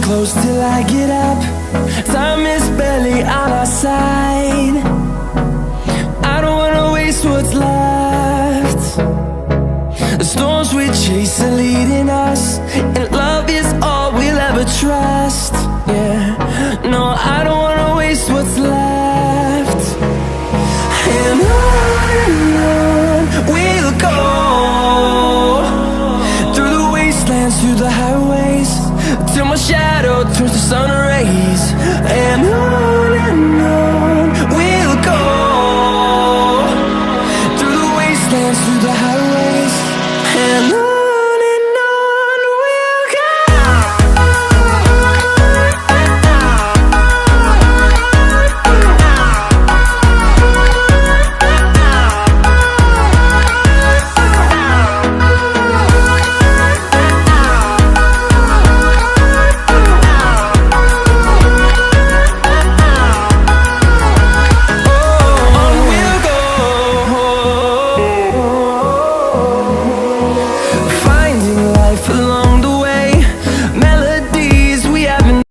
close till I get up. Time is barely on our side. I don't wanna waste what's left. The storms we chase are leading us, and love is all we'll ever trust. Yeah, no, I don't wanna waste what's left. And on we'll go, through the wastelands, through the highways, till my shadow turns to sun rays. And on we'll go, through the wastelands, through the highways, and on we'll go. Along the way, melodies we haven't.